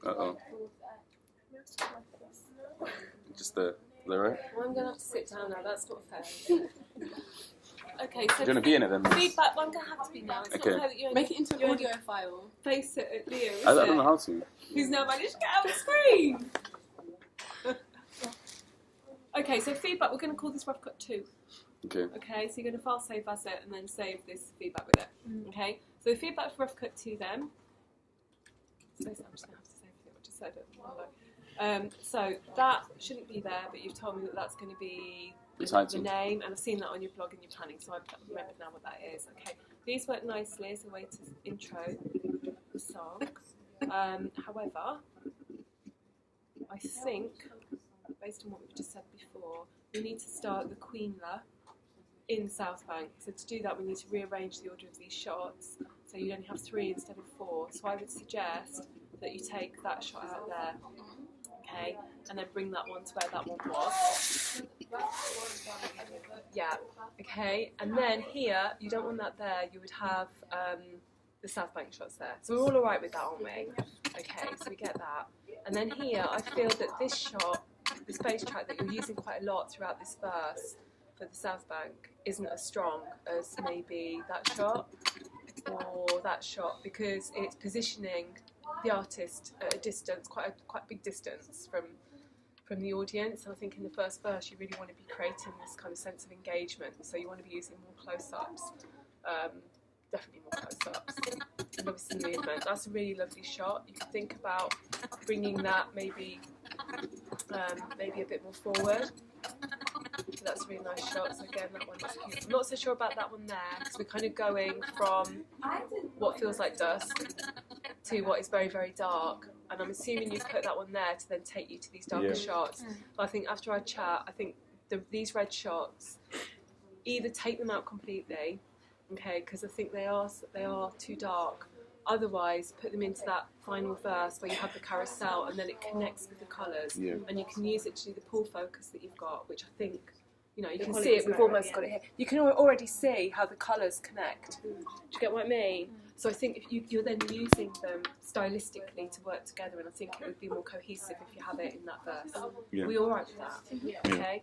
Uh-oh. Just the right? Well, I'm going to have to sit down now. That's not fair. Okay, so Do you want to be in it then? feedback. Well, I'm going to have to be now. It's Okay. not fair that you Make it into an audio file. face it at Leo. I don't know how to. Who's now managed to get out of the screen. Okay, so feedback. We're going to call this rough cut 2. Okay. Okay, so you're going to file save as it and then save this feedback with it. Okay, so the feedback for rough cut 2 then. So I'm just going to have to say everything I just said it. So that shouldn't be there, but you've told me that that's going to be the name, and I've seen that on your blog and your planning, so I've remembered now what that is. Okay, these work nicely as a way to intro the song. However, I think, based on what we've just said before, we need to start the Queenler in South Bank. So to do that, we need to rearrange the order of these shots, so you only have 3 instead of 4. So I would suggest that you take that shot out there, okay, and then bring that one to where that one was. Yeah, okay, and then here, you don't want that there, you would have the South Bank shots there. So we're all alright with that, aren't we? Okay, so we get that. And then here, I feel that this shot, this bass track that you're using quite a lot throughout this verse for the South Bank, isn't as strong as maybe that shot or that shot, because it's positioning the artist at a distance, quite big distance from the audience. And I think in the first verse you really want to be creating this kind of sense of engagement, so you want to be using more close-ups, definitely more close-ups, and obviously movement. That's a really lovely shot. You can think about bringing that maybe a bit more forward. So that's a really nice shot. So again, that one is cute. I'm not so sure about that one there, because we're kind of going from what feels like dusk to what is very, very dark. And I'm assuming you've put that one there to then take you to these darker shots. But I think after our chat, I think these red shots, either take them out completely, okay, because I think they are too dark. Otherwise, put them into that final verse where you have the carousel and then it connects with the colours, and you can use it to do the pull focus that you've got, which I think, you know, you can see it. We've almost got it here. You can already see how the colours connect. Do you get what I mean? So I think if you're then using them stylistically to work together, and I think it would be more cohesive if you have it in that verse. Are we all right with that? Okay.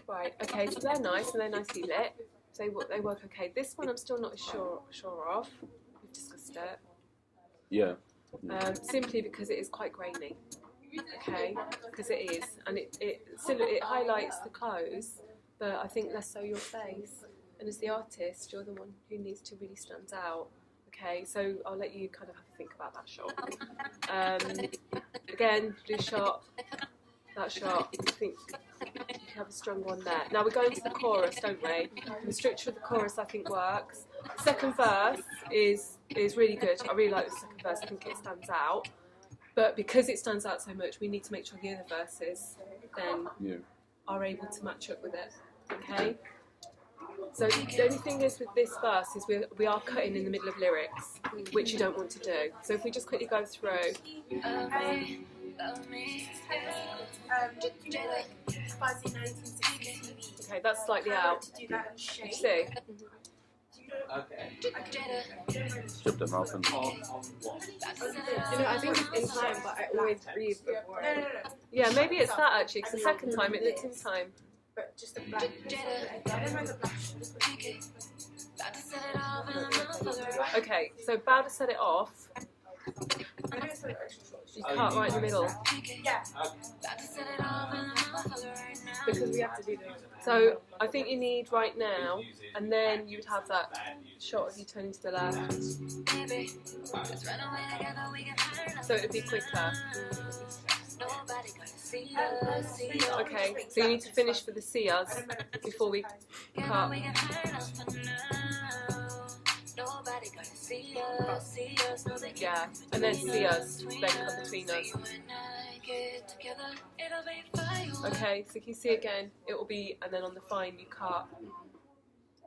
Right. Okay. So they're nice and they're nicely lit. So they work okay. This one I'm still not sure of. We've discussed it. Yeah. Simply because it is quite grainy. Okay, because it is, and it highlights the clothes, but I think less so your face. And as the artist, you're the one who needs to really stand out. Okay, so I'll let you kind of have a think about that shot. Again, blue shot, that shot. I think you can have a strong one there. Now we're going to the chorus, don't we? And the structure of the chorus, I think, works. Second verse is really good. I really like the second verse. I think it stands out. But because it stands out so much, we need to make sure the other verses then are able to match up with it. Okay? So the only thing is with this verse is we are cutting in the middle of lyrics, which you don't want to do. So if we just quickly go through. Okay, that's slightly out. You see? Okay. Strip them off and... You know, I think it's in time, but I always breathe before. No. Yeah, maybe it's that actually, because the second time it looked in time. But just the black. Okay, so bow to set it off. You cut right in the middle. Yeah. Because we have to do that. So I think you need right now, and then you would have that shot of you turning to the left. So it would be quicker. Okay, so you need to finish for the see us before we cut. Yeah, and then see us, then cut between us. Okay, so you can see again, it will be, and then on the fine you cut.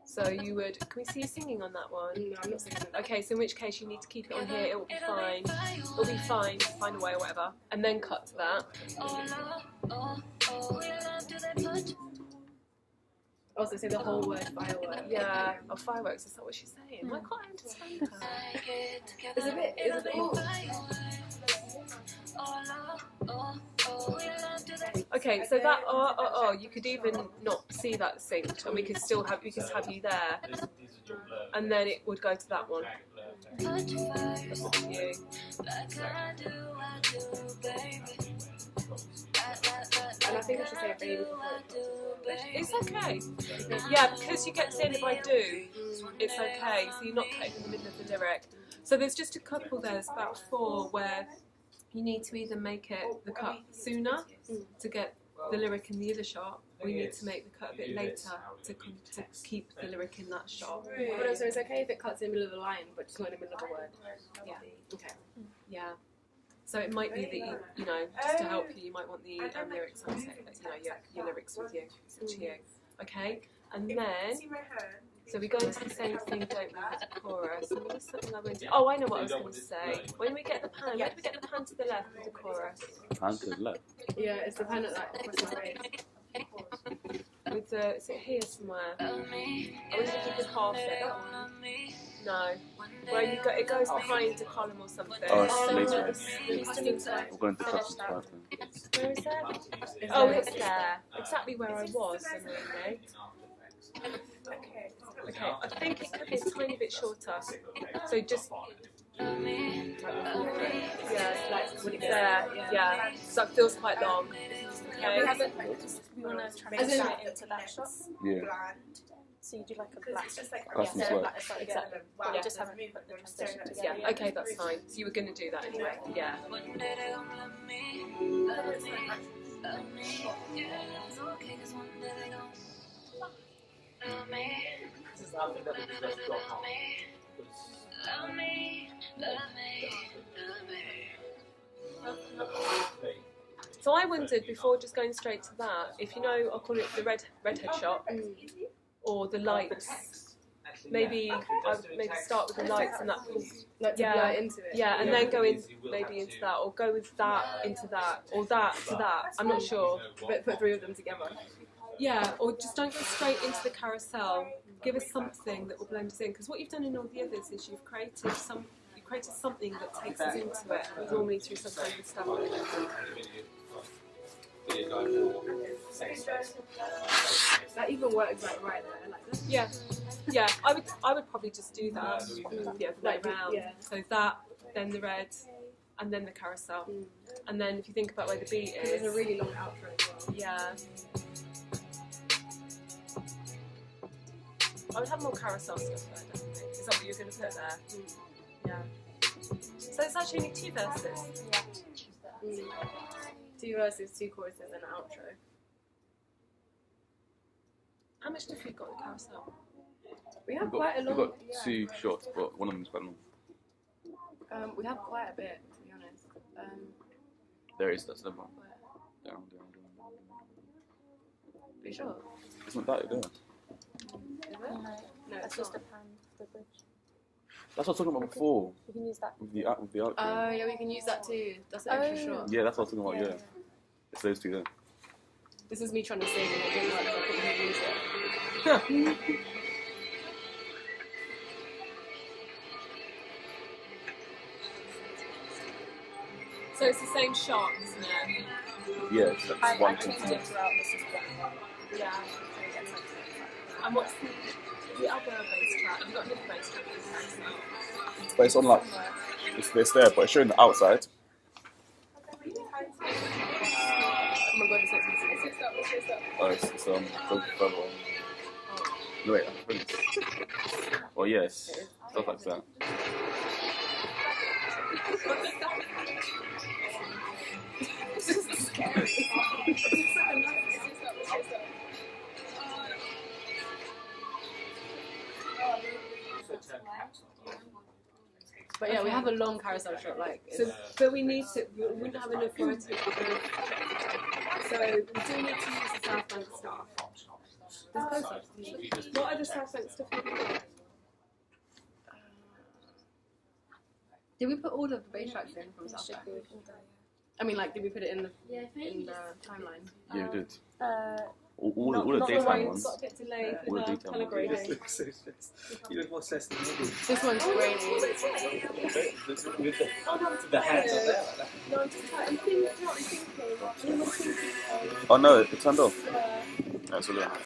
So you would, can we see you singing on that one? No, I'm not singing. Okay, so in which case you need to keep it on here, it will be fine. It will be fine, find a way or whatever. And then cut to that. Also, say the whole word firework. Yeah, oh, fireworks, is that what she's saying? Why can't I understand her? It's a bit Okay, so that you could even not see that synced, and we could have you there, and then it would go to that one. That's up to you. And I think I should say baby before it. It's okay. Yeah, because you get to the end if I do, it's okay. So you're not cutting in the middle of the lyric. So there's just a couple there's about 4 where you need to either make the cut sooner to get the lyric in the other shot, or you need to make the cut a bit later to keep the lyric in that shot. But also, it's okay if it cuts in the middle of a line, but just not in the middle of a word. Yeah. Okay. Yeah. So it might be that you know, just to help you might want the lyrics on your lyrics with you. It's up to you. Okay. And then, so we go into the same thing, don't we, with the chorus? And there's something I went to. Oh, I know what I was going to say. When we get the pan, where do we get the pan to the left with the chorus? Pan to the left. Yeah, it's the pan at that across my waist. With the, is it here somewhere? I was looking for half it. No. Where it goes behind the column or something. Oh, it's later. We're going to touch the part. Where is that? Oh, it's there. Exactly where I was, annoyingly. Okay, I think it could be a tiny bit shorter. So just... Yeah, like when it's there. Yeah. So it feels quite long. Okay. We want to transition it into that shot. Yeah. So you do like a black. Custom sweat. Exactly. But we just haven't put the transition together. Yeah, okay, that's fine. So you were going to do that anyway. Yeah. This is something that we just got on. So I wondered, before just going straight to that, if you know, I'll call it the redhead shot, or the lights. Maybe I would maybe start with the lights and that. Like to blur into it. Yeah, and then go in maybe into that, or go with that into that, or that to that. I'm not sure. But put 3 of them together. Yeah, or just don't go straight into the carousel. Give us something that will blend us in. Because what you've done in all the others is you've created something that takes us into it, normally through some kind of stuff. That even works like right there. Like that. Yeah, yeah. I would probably just do that. Yeah, the way round. Yeah. So that, then the red, and then the carousel, and then if you think about where the beat is, There's a really long outro as well. yeah. I would have more carousel stuff there, definitely. Is that what you're going to put there? Yeah. So it's actually only 2 verses. Yeah. 2 verses, 2 choruses, and an outro. How much stuff have you got in carousel? We have We've quite a long. got 2 shots, but one of them is quite long. We have quite a bit, to be honest. There is, that's the one. Down. Be sure. Isn't that it there? Is it? No, No, that's it's just not. a pan for the bridge. That's what I was talking about before, We can use that. with the outro. Oh, yeah, we can use that too. That's an extra shot. Yeah, that's what I was talking about, yeah. It's those 2 there. This is me trying to sing and it didn't work, so I couldn't use it. So it's the same shot, isn't it? Yeah, it's like I 1 changed it throughout. This is one. Yeah. And what's the other bass track? Have you got another bass track in there as well? But it's on like, it's there, but it's showing the outside. Oh my god, it's Oh, it's go further on. No, wait, I think it's... Oh, yes, stuff like that. But yeah, we have a long carousel shot, like. So, but we need to. We wouldn't have enough for it to. So we do need to use the South Bank stuff. There's close-ups. What other South Bank stuff have you got? Did we put all of the bass tracks in from South Bank? I mean, like, did we put it in the timeline? Yeah, we did. All the Not daytime the ones. got a bit delayed All the with daytime colour ones. grading. You look more stressed than me. This one's grainy. With the hands up there like that. No, I'm just like, I'm thinking. Oh no, it turned off. Yeah. Absolutely.